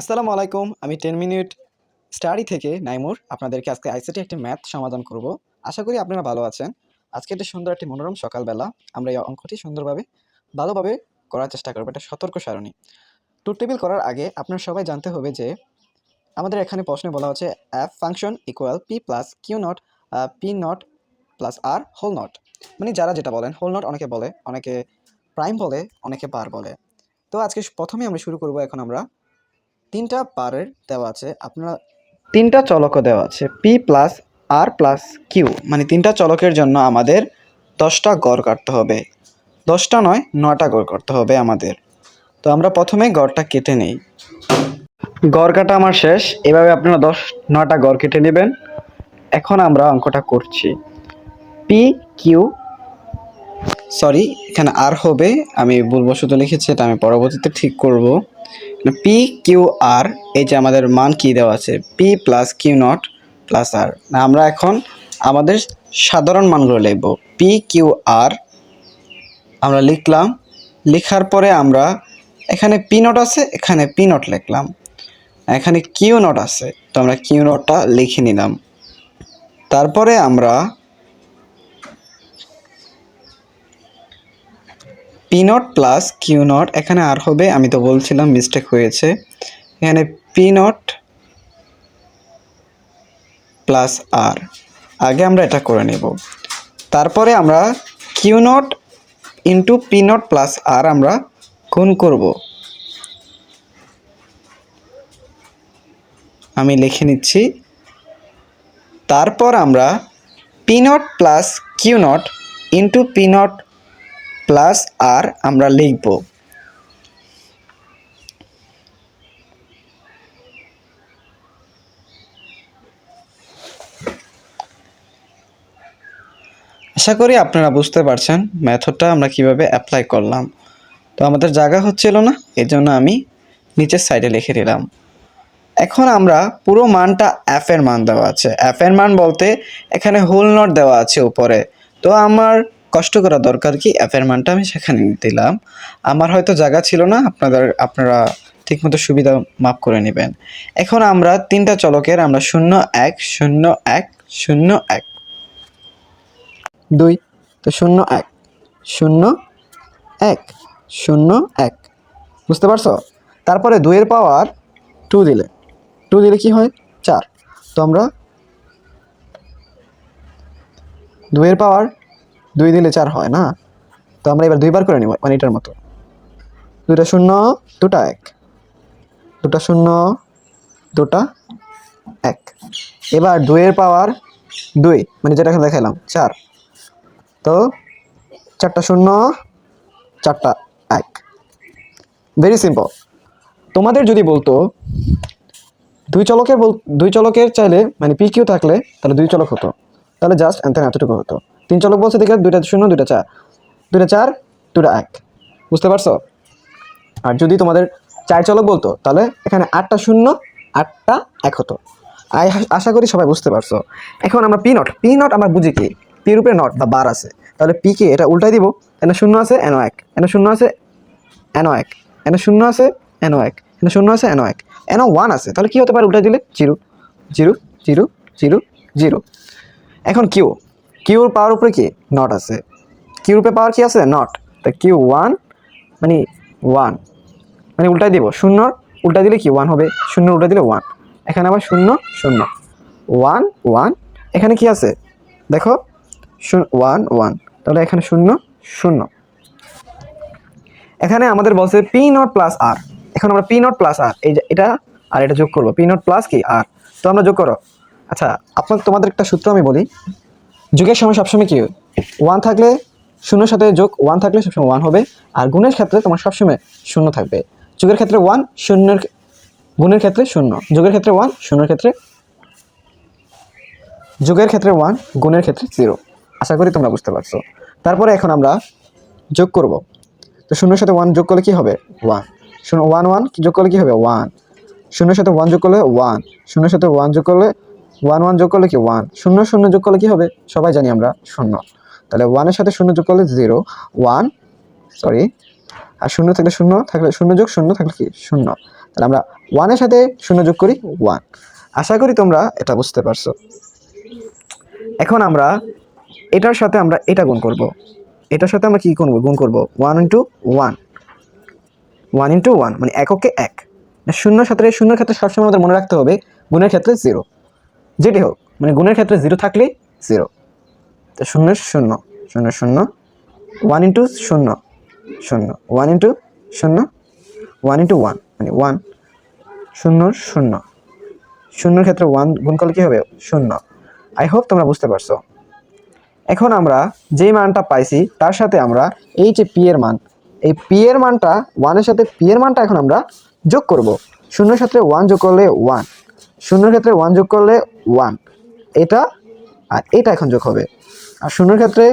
আসসালামু আলাইকুম। আমি 10 মিনিট স্টাডি থেকে নাইমুর আপনাদেরকে আজকে আইসিটি একটি ম্যাথ সমাধান করব। আশা করি আপনারা ভালো আছেন। আজকে একটি সুন্দর একটি মনোরম সকালবেলা আমরা এই অঙ্কটি সুন্দরভাবে ভালোভাবে করার চেষ্টা করব। এটা সতর্ক সারণী। ট্রুথ টেবিল করার আগে আপনারা সবাই জানতে হবে যে আমাদের এখানে প্রশ্নে বলা হচ্ছে F function equal P plus Q naught P not plus R whole naught. মানে যারা যেটা বলেন হোল নট অনেকে বলে, অনেকে প্রাইম বলে, অনেকে বার বলে। তো আজকে প্রথমে আমরা শুরু করব। এখন আমরা তিনটা পারের দেওয়া আছে, আপনারা তিনটা চলকও দেওয়া আছে পি প্লাস আর প্লাস কিউ, মানে তিনটা চলকের জন্য আমাদের 10টা গড় কাটতে হবে। 10টা নয়, 9টা গড় করতে হবে আমাদের। তো আমরা প্রথমে গড়টা কেটে নেই। গড় কাটা আমার শেষ। এভাবে আপনারা 9টা গড় কেটে নেবেন। এখন আমরা অঙ্কটা করছি। পি কিউ, সরি এখানে আর হবে, আমি ভুলবশত লিখেছি, এটা আমি পরবর্তীতে ঠিক করব। পি কিউ আর, এই যে আমাদের মান কি দেওয়া আছে P plus Q not plus R. আমরা এখন আমাদের সাধারণ মানগুলো লিখব। পি কিউ আর আমরা লিখলাম। লেখার পরে আমরা এখানে পি নট আছে, এখানে পি নট লিখলাম, এখানে কিউ নট আছে, তো আমরা কিউ নটটা লিখে নিলাম। তারপরে আমরা P not plus Q naught, এখানে আর হবে, আমি তো বলছিলাম মিস্টেক হয়েছে, এখানে পি নট প্লাস আর। আগে আমরা এটা করে নেব। তারপরে আমরা Q not into P not plus R আমরা গুণ করব। আমি লিখে নিচ্ছি। তারপর আমরা P not plus Q not into P not plus R আমরা লিখব। আশা করি আপনারা বুঝতে পারছেন মেথডটা আমরা কিভাবে অ্যাপ্লাই করলাম। তো আমাদের জায়গা হচ্ছিল না, এই জন্য আমি নিচের সাইডে লিখে দিলাম। এখন আমরা পুরো মানটা এফ এর মান দেওয়া আছে। এফ এর মান বলতে এখানে হোল নট দেওয়া আছে উপরে। তো আমার কষ্ট করা দরকার কি, এফ এর মানটা আমি সেখানে দিলাম। আমার হয়তো জায়গা ছিল না, আপনারা ঠিকমতো সুবিধা মাপ করে নেবেন। এখন আমরা তিনটা চলকের আমরা 0 1 0 1 0 1 2, তো 0 1 0 1 0 1, বুঝতে পারছো? তারপরে 2 এর পাওয়ার 2 দিলে, 2 দিলে কি হয় 4। তো আমরা 2 এর পাওয়ার 2 দিলে 4 হয় না? তো আমরা এবার দুইবার করে নিব, মানে এটার মতো। 2টা 0 2টা 1, 2টা 0 2টা 1। এবার 2 এর পাওয়ার 2, মানে যেটা এখানে দেখালাম 4। তো 4টা 0 4টা 1। Very simple. তোমাদের যদি বলতো দুই চলকের চাইলে, মানে পি কিউ থাকলে তাহলে 2 চলক হতো, তাহলে জাস্ট এনতেন এতটুকু হতো। 3 চলক বলছে দেখে 2টা 0 2টা 4, 2টা 4 2টা 1, বুঝতে পারছো? আর যদি তোমাদের 4 চলক বলতো তাহলে এখানে 8টা 0 8টা 1 হতো। আশা করি সবাই বুঝতে পারছো। এখন আমরা পি নট আমরা বুঝি কি, পি রূপে নট বা বার আছে, তাহলে পি কে এটা উল্টাই দিব। এনে 0 আছে এনো 1, এনে 0 আছে এনো 1, এনে 0 আছে এনো 1, এনে 0 আছে এনো 1, এনো 1 আছে, তাহলে কি হতে পারে উল্টাই দিলে 0 0 0 0 0। এখন কিউর পাওয়ার উপরে কি নট আছে, কিউ রূপে পাওয়ার কি আছে নট, তা কিউ 1 মানে 1, মানে উল্টাই দিব। 0 উল্টা দিলে কি 1 হবে, 0 উল্টা দিলে 1। এখানে আবার 0 0 1 1, এখানে কি আছে দেখো 1 1, তাহলে এখানে 0 0। এখানে আমাদের বলছে পি নট প্লাস আর। এখন আমরা পি নট প্লাস আর, এই যে এটা আর এটা যোগ করবো, পি নট প্লাস কি আর। তো আমরা যোগ করো। আচ্ছা, তোমাদের একটা সূত্র আমি বলি। যোগের সময় সবসময় কি 1 থাকলে 0 সাথে যোগ 1 থাকলে সবসময় 1 হবে। আর গুণের ক্ষেত্রে তোমার সবসময় 0 থাকবে। যোগের ক্ষেত্রে 1, শূন্যের গুণের ক্ষেত্রে 0, যোগের ক্ষেত্রে 1, শূন্যের ক্ষেত্রে যোগের ক্ষেত্রে 1, গুণের ক্ষেত্রে 0। আশা করি তোমরা বুঝতে পারছো। তারপরে এখন আমরা যোগ করব। তো 0 সাথে 1 যোগ করলে কি হবে 1, 0 1 1 যোগ করলে কি হবে 1, 0 সাথে 1 যোগ করলে 1, 0 সাথে 1 যোগ করলে 1 1 যোগ করলে কি 1, 0 0 যোগ করলে কি হবে সবাই জানি আমরা 0। তাহলে 1 এর সাথে 0 যোগ করলে 0 1, সরি, আর 0 থাকলে 0 থাকলে 0 যোগ 0 থাকলে কি 0। তাহলে আমরা 1-এর সাথে 0 যোগ করি 1। আশা করি তোমরা এটা বুঝতে পারছো। এখন আমরা এটার সাথে আমরা এটা গুণ করব। এটার সাথে আমরা কি করব? গুণ করব 1 ইন্টু 1, 1 ইন্টু 1 মানে এককে 1। শূন্যর ক্ষেত্রে সবসময় আমাদের মনে রাখতে হবে গুণের ক্ষেত্রে 0, যেটি হোক মানে গুণের ক্ষেত্রে 0 থাকলেই 0। তো 0 0 0 0 1 ইন্টু 0 0 1 ইন্টু 0 1 ইন্টু 1 মানে 1 0 0 শূন্যর ক্ষেত্রে 1 গুণ করলে কি হবে? 0। আই হোপ তোমরা বুঝতে পারছো। এখন আমরা যেই মানটা পাইছি তার সাথে আমরা এই যে পি এর মান, এই পি এর মানটা 1-এর সাথে পি এর মানটা এখন আমরা যোগ করব। শূন্যের ক্ষেত্রে 1 যোগ করলে 1, শূন্যের ক্ষেত্রে 1 যোগ করলে 1, এটা আর এটা এখন যোগ হবে। আর শূন্যের ক্ষেত্রে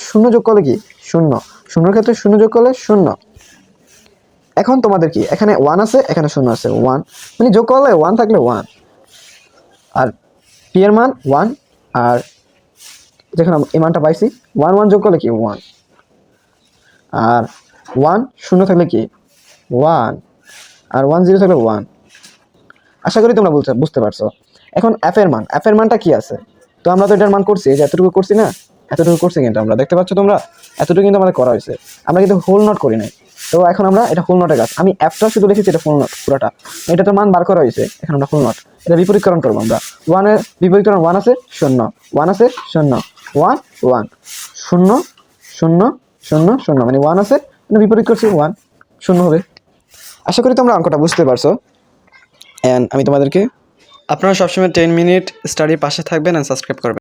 0 যোগ করলে কি? 0, শূন্যের ক্ষেত্রে 0 যোগ করলে 0। এখন তোমাদের কি এখানে 1 আছে, এখানে 0 আছে, 1 মানে যোগ করলে 1 থাকলে 1, আর পি এর মান 1, আর যখন এই মানটা পাইছি 1 1 যোগ করলে কি? 1, আর 1 0 থাকলে কি? 1, আর 1 0 থাকলে 1। আশা করি তোমরা বুঝতে পারছো। এখন এফ এর মানটা কি আছে? তো আমরা তো এটার মান করছি, এই যে এতটুকু করছি না, এতটুকু করছি কিন্তু আমরা, দেখতে পাচ্ছ তোমরা, এতটুকু কিন্তু আমাদের করা হয়েছে। আমরা কিন্তু হোল নট করি নাই। তো এখন আমরা এটা ফুল নটের কাজ, আমি অ্যাপটা শুধু লিখেছি, এটা ফুল নট পুরোটা, এটা তো মান বার করা হয়েছে। এখন আমরা ফুল নট এটা বিপরীতকরণ করবো আমরা। 1-এর বিপরীতকরণ 1 আছে 0, 1 আছে 0, 1 1 0 0 0 0 মানে 1 আছে, বিপরীত করছি 1 0 হবে। আশা করি তোমরা অঙ্কটা বুঝতে পারছো। অ্যান্ড আমি তোমাদেরকে, আপনারা সবসময় 10 মিনিট স্টাডির পাশে থাকবেন অ্যান্ড সাবস্ক্রাইব করবেন।